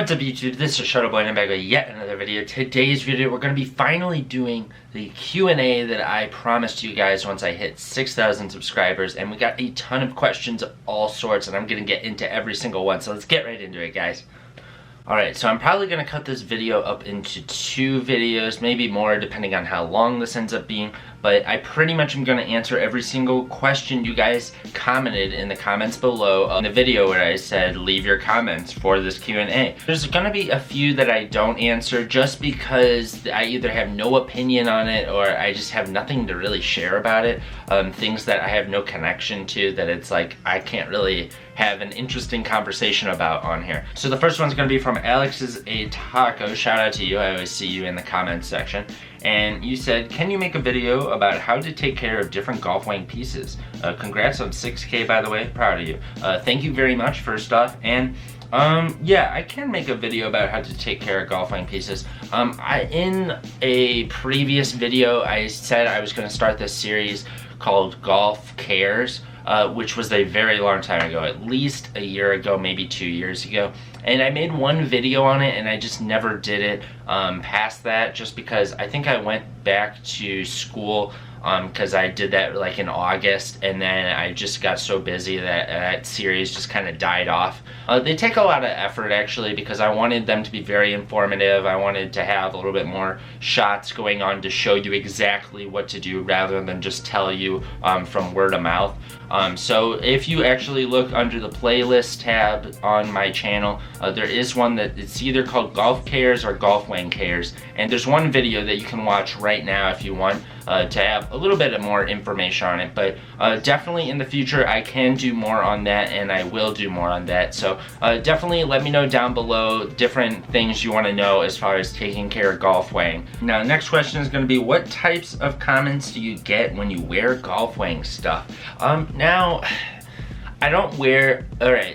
What's up YouTube, this is Shuttleboy and I'm back with yet another video. Today's video we're going to be finally doing the Q&A that I promised you guys once I hit 6,000 subscribers, and we got a ton of questions of all sorts and I'm going to get into every single one, so let's get right into it, guys. Alright, so I'm probably going to cut this video up into 2 videos, maybe more depending on how long this ends up being, but I pretty much am going to answer every single question you guys commented in the comments below in the video where I said leave your comments for this Q&A. There's going to be a few that I don't answer just because I either have no opinion on it or I just have nothing to really share about it. Things that I have no connection to, that it's like I can't really have an interesting conversation about on here. So the first one's going to be from Alex's a Taco. Shout out to you, I always see you in the comments section. And you said, can you make a video about how to take care of different golf wang pieces? Congrats on 6K, by the way, proud of you. Thank you very much, first off. And yeah, I can make a video about how to take care of golf wang pieces. In a previous video, I said I was going to start this series called Golf Cares, which was a very long time ago, at least a year ago, maybe 2 years ago. And I made one video on it and I just never did it past that, just because I think I went back to school because I did that like in August, and then I just got so busy that that series just kind of died off. They take a lot of effort actually, because I wanted them to be very informative. I wanted to have a little bit more shots going on to show you exactly what to do rather than just tell you from word of mouth. So if you actually look under the playlist tab on my channel, there is one that it's either called Golf Cares or Golf Wang Cares, and there's one video that you can watch right now if you want to have a little bit more information on it. But definitely in the future I can do more on that, and I will do more on that. So definitely let me know down below different things you want to know as far as taking care of golf wang. Now next question is going to be, what types of comments do you get when you wear golf wang stuff? Now I don't wear,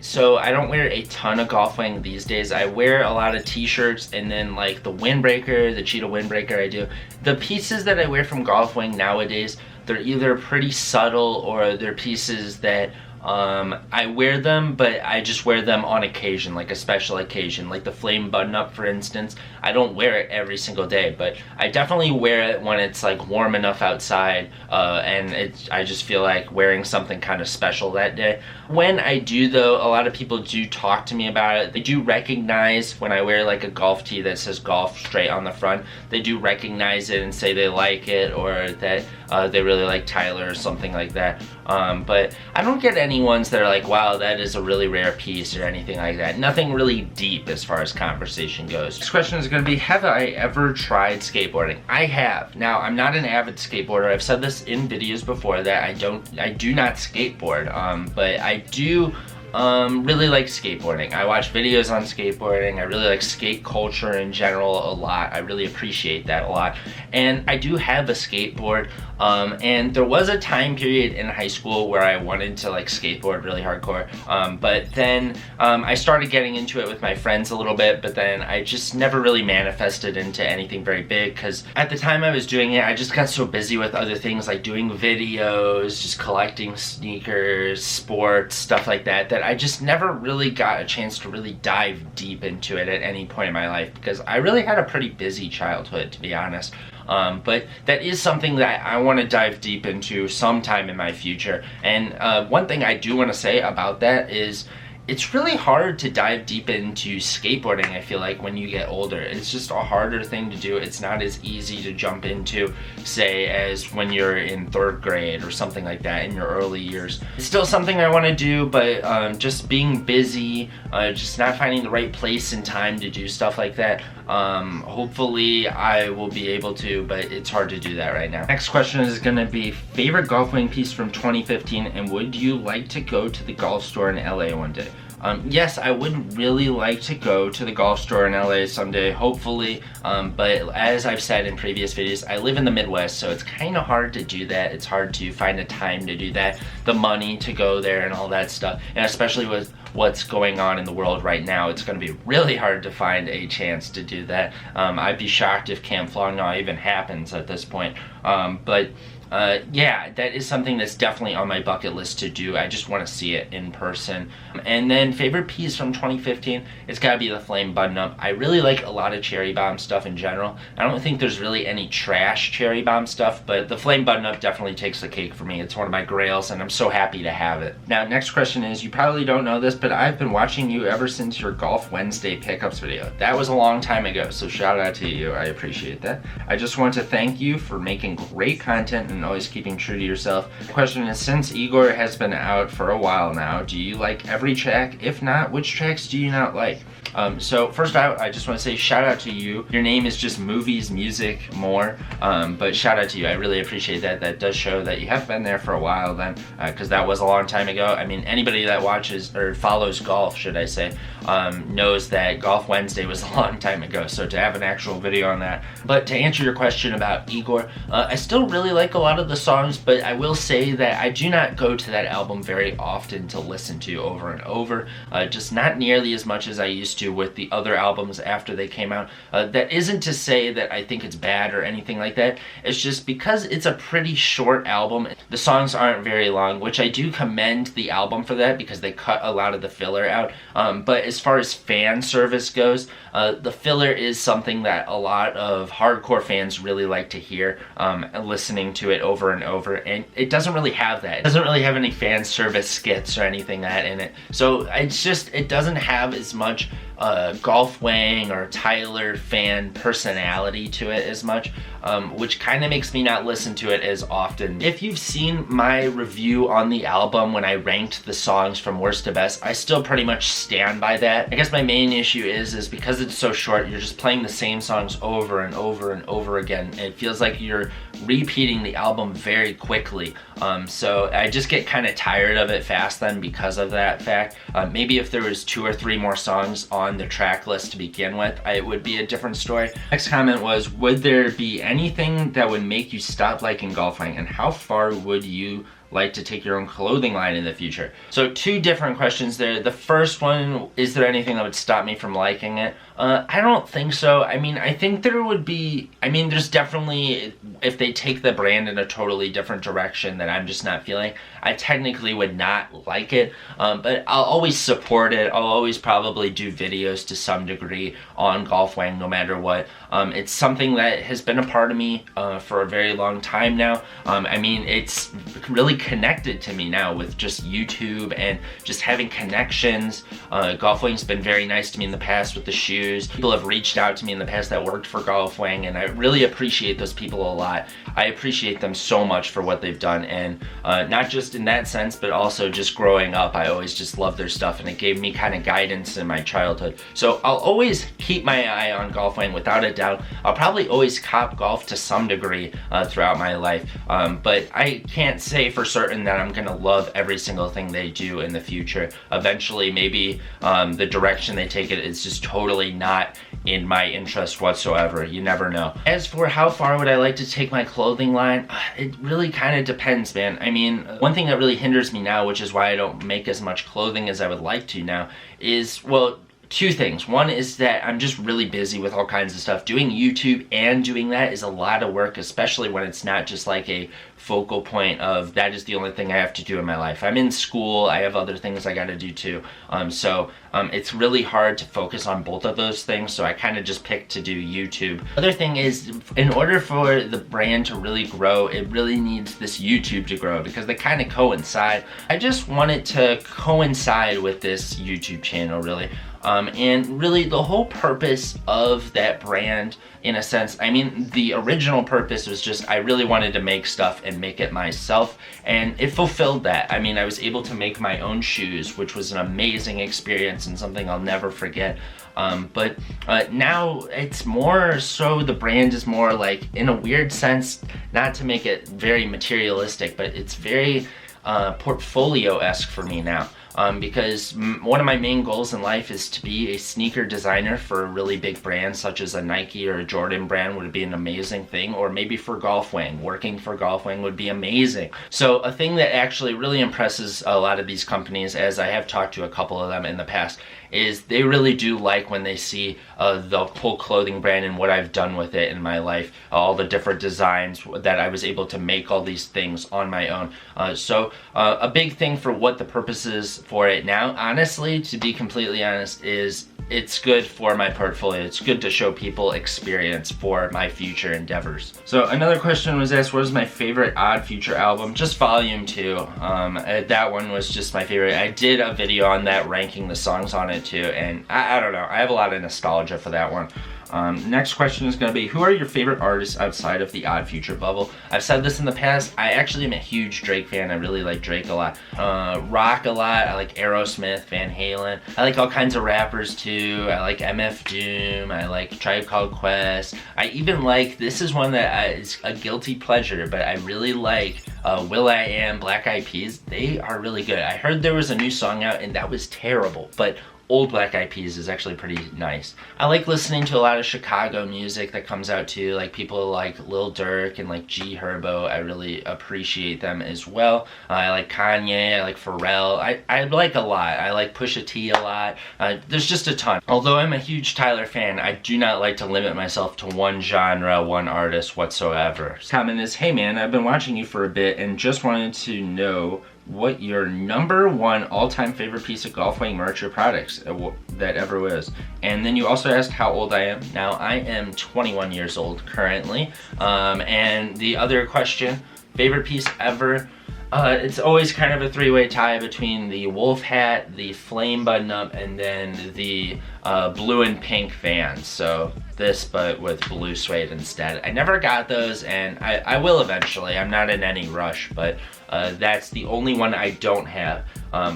so I don't wear a ton of golf wang these days. I wear a lot of t-shirts and then like the windbreaker, the cheetah windbreaker I do. The pieces that I wear from golf wang nowadays, they're either pretty subtle or they're pieces that I wear them, but I just wear them on occasion, like a special occasion, like the flame button up for instance. I don't wear it every single day, but I definitely wear it when it's like warm enough outside, and I just feel like wearing something kind of special that day. When I do though, a lot of people do talk to me about it. They do recognize when I wear like a golf tee that says golf straight on the front. They do recognize it and say they like it, or that they really like Tyler or something like that. But I don't get any ones that are like, wow, that is a really rare piece or anything like that. Nothing really deep as far as conversation goes. Next question is going to be, have I ever tried skateboarding? I have. Now, I'm not an avid skateboarder. I've said this in videos before that I do not skateboard, but I do really like skateboarding. I watch videos on skateboarding. I really like skate culture in general a lot. I really appreciate that a lot. And I do have a skateboard, and there was a time period in high school where I wanted to like skateboard really hardcore, but then I started getting into it with my friends a little bit, but then I just never really manifested into anything very big, because at the time I was doing it I just got so busy with other things like doing videos, just collecting sneakers, sports, stuff like that, that I just never really got a chance to really dive deep into it at any point in my life, because I really had a pretty busy childhood, to be honest. But that is something that I want to dive deep into sometime in my future. And one thing I do want to say about that is it's really hard to dive deep into skateboarding, I feel like, when you get older. It's just a harder thing to do. It's not as easy to jump into, say, as when you're in 3rd grade or something like that in your early years. It's still something I want to do, but just being busy, just not finding the right place and time to do stuff like that. Hopefully I will be able to, but it's hard to do that right now. Next question is going to be, favorite golf wang piece from 2015, and would you like to go to the golf store in LA one day? Yes, I would really like to go to the golf store in LA someday, hopefully, but as I've said in previous videos, I live in the Midwest, so it's kind of hard to do that. It's hard to find the time to do that, the money to go there and all that stuff, and especially with what's going on in the world right now, it's going to be really hard to find a chance to do that. I'd be shocked if Camp Flog Gnaw even happens at this point. But yeah, that is something that's definitely on my bucket list to do. I just want to see it in person. And then favorite piece from 2015, it's gotta be the Flame Button Up. I really like a lot of Cherry Bomb stuff in general. I don't think there's really any trash Cherry Bomb stuff, but the Flame Button Up definitely takes the cake for me. It's one of my grails, and I'm so happy to have it. Now, next question is, you probably don't know this, but I've been watching you ever since your Golf Wednesday pickups video. That was a long time ago, so shout out to you. I appreciate that. I just want to thank you for making great content and always keeping true to yourself. The question is, since Igor has been out for a while now, do you like every track? If not, which tracks do you not like? So first out, I just want to say shout out to you. Your name is just Movies, Music, More, but shout out to you. I really appreciate that. That does show that you have been there for a while then, because that was a long time ago. I mean, anybody that watches or follows golf, should I say, knows that Golf Wednesday was a long time ago, so to have an actual video on that. But to answer your question about Igor, I still really like a lot of the songs, but I will say that I do not go to that album very often to listen to over and over, just not nearly as much as I used to with the other albums after they came out. That isn't to say that I think it's bad or anything like that. It's just because it's a pretty short album. The songs aren't very long, which I do commend the album for that because they cut a lot of the filler out. But as far as fan service goes, the filler is something that a lot of hardcore fans really like to hear, listening to it over and over, and it doesn't really have that. It doesn't really have any fan service skits or anything like that in it. So it's just, it doesn't have as much Golf Wang or Tyler fan personality to it as much, which kind of makes me not listen to it as often. If you've seen my review on the album when I ranked the songs from worst to best, I still pretty much stand by that. I guess my main issue is because it's so short, you're just playing the same songs over and over and over again. It feels like you're repeating the album very quickly. So I just get kind of tired of it fast then because of that fact. Maybe if there was 2 or 3 more songs on the track list to begin with, it would be a different story. Next comment was, would there be anything that would make you stop liking golfing, and how far would you like to take your own clothing line in the future? So 2 different questions there. The first one, is there anything that would stop me from liking it? I don't think so. I mean, I think there would be, I mean, there's definitely, if they take the brand in a totally different direction that I'm just not feeling, I technically would not like it, but I'll always support it. I'll always probably do videos to some degree on Golf Wang no matter what. It's something that has been a part of me for a very long time now. I mean, it's really connected to me now with just YouTube and just having connections. Golf Wang's been very nice to me in the past with the shoes. People have reached out to me in the past that worked for Golf Wang, and I really appreciate those people a lot. I appreciate them so much for what they've done, and not just in that sense, but also just growing up, I always just loved their stuff, and it gave me kind of guidance in my childhood. So I'll always keep my eye on Golf Wang without a doubt. I'll probably always cop golf to some degree throughout my life, but I can't say for certain that I'm gonna love every single thing they do in the future. Eventually, maybe the direction they take it is just totally not in my interest whatsoever. You never know. As for how far would I like to take my clothing line, it really kind of depends, man. I mean, one thing that really hinders me now, which is why I don't make as much clothing as I would like to now, is, well, 2 things. One is that I'm just really busy with all kinds of stuff. Doing YouTube and doing that is a lot of work, especially when it's not just like a focal point of that is the only thing I have to do in my life. I'm in school, I have other things I gotta do too. So it's really hard to focus on both of those things, so I kind of just picked to do YouTube. Other thing is, in order for the brand to really grow, it really needs this YouTube to grow because they kind of coincide. I just want it to coincide with this YouTube channel, really. And really the whole purpose of that brand, in a sense, I mean, the original purpose was just I really wanted to make stuff and make it myself, and it fulfilled that. I mean, I was able to make my own shoes, which was an amazing experience and something I'll never forget. But now it's more so the brand is more like, in a weird sense, not to make it very materialistic, but it's very portfolio-esque for me now. Because one of my main goals in life is to be a sneaker designer for a really big brand, such as a Nike or a Jordan brand would be an amazing thing, or maybe for Golf Wang. Working for Golf Wang would be amazing. So a thing that actually really impresses a lot of these companies, as I have talked to a couple of them in the past, is they really do like when they see the whole clothing brand and what I've done with it in my life, all the different designs that I was able to make all these things on my own. So a big thing for what the purpose is for it now, honestly, to be completely honest, is it's good for my portfolio. It's good to show people experience for my future endeavors. So another question was asked, what is my favorite Odd Future album? Just volume 2. That one was just my favorite. I did a video on that ranking the songs on it too, and I don't know, I have a lot of nostalgia for that one. Next question is going to be, who are your favorite artists outside of the Odd Future bubble? I've said this in the past, I actually am a huge Drake fan. I really like Drake a lot. Rock a lot, I like Aerosmith, Van Halen. I like all kinds of rappers too. I like MF Doom, I like Tribe Called Quest. I even like, this is one that is a guilty pleasure, but I really like will.i.am, Black Eyed Peas. They are really good. I heard there was a new song out and that was terrible, but old Black Eyed Peas is actually pretty nice. I like listening to a lot of Chicago music that comes out too, like people like Lil Durk and like G Herbo. I really appreciate them as well. I like Kanye, I like Pharrell. I like a lot. I like Pusha T a lot. There's just a ton. Although I'm a huge Tyler fan, I do not like to limit myself to one genre, one artist whatsoever. Comment is, hey man, I've been watching you for a bit and just wanted to know what your #1 all-time favorite piece of golf weighing merch or products that ever was. And then you also asked how old I am. Now I am 21 years old currently. And the other question, favorite piece ever, it's always kind of a three-way tie between the wolf hat, the flame button-up, and then the blue and pink Vans. So this, but with blue suede instead. I never got those, and I will eventually. I'm not in any rush, but that's the only one I don't have.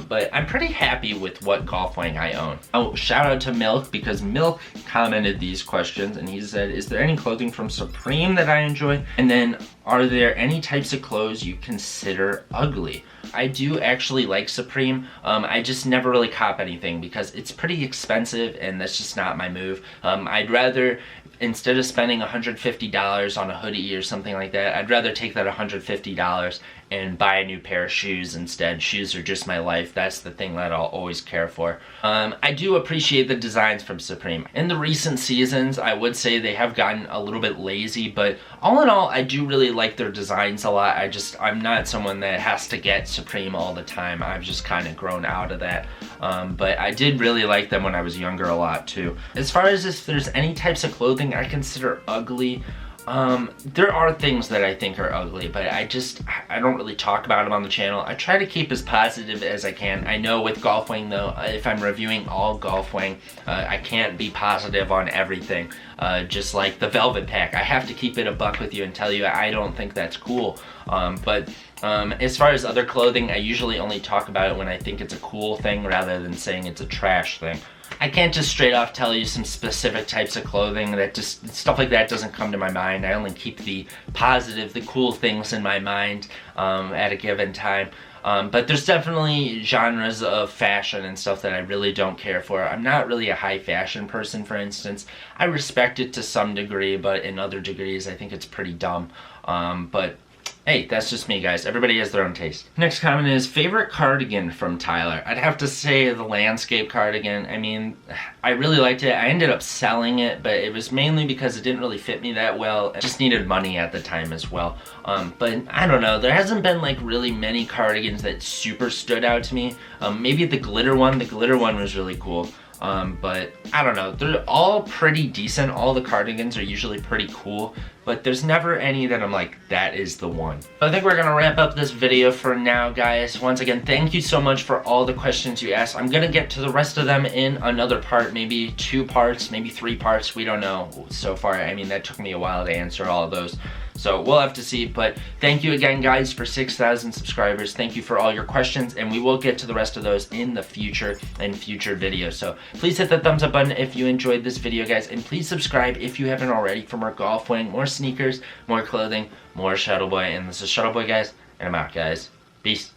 But I'm pretty happy with what golf weighing I own. Oh, shout out to Milk, because Milk commented these questions and he said, is there any clothing from Supreme that I enjoy? And then, are there any types of clothes you consider ugly? I do actually like Supreme. I just never really cop anything because it's pretty expensive and that's just not my move. I'd rather, instead of spending $150 on a hoodie or something like that, I'd rather take that $150 and buy a new pair of shoes instead. Shoes are just my life. That's the thing that I'll always care for. I do appreciate the designs from Supreme. In the recent seasons, I would say they have gotten a little bit lazy, but all in all, I do really like their designs a lot. I'm not someone that has to get Supreme all the time. I've just kind of grown out of that. But I did really like them when I was younger a lot too. As far as if there's any types of clothing I consider ugly, there are things that I think are ugly, but I don't really talk about them on the channel. I try to keep as positive as I can. I know with golf weighing though, if I'm reviewing all golf weighing, I can't be positive on everything. Just like the Velvet Pack, I have to keep it a buck with you and tell you I don't think that's cool. But as far as other clothing, I usually only talk about it when I think it's a cool thing rather than saying it's a trash thing. I can't just straight off tell you some specific types of clothing. That just, stuff like that doesn't come to my mind. I only keep the positive, the cool things in my mind at a given time. But there's definitely genres of fashion and stuff that I really don't care for. I'm not really a high fashion person, for instance. I respect it to some degree, but in other degrees I think it's pretty dumb. But hey, that's just me, guys. Everybody has their own taste. Next comment is, favorite cardigan from Tyler? I'd have to say the landscape cardigan. I mean, I really liked it. I ended up selling it, but it was mainly because it didn't really fit me that well. I just needed money at the time as well. But I don't know, there hasn't been like really many cardigans that super stood out to me. Maybe the glitter one was really cool. But I don't know, they're all pretty decent. All the cardigans are usually pretty cool, but there's never any that I'm like, that is the one. I think we're gonna wrap up this video for now, guys. Once again, thank you so much for all the questions you asked. I'm gonna get to the rest of them in another part, maybe 2 parts, maybe 3 parts, we don't know so far. I mean, that took me a while to answer all of those. So we'll have to see, but thank you again, guys, for 6,000 subscribers. Thank you for all your questions, and we will get to the rest of those in the future videos. So please hit the thumbs up button if you enjoyed this video, guys, and please subscribe if you haven't already for more golf weighing, more sneakers, more clothing, more Shuttleboy. And this is Shuttleboy, guys, and I'm out, guys. Peace.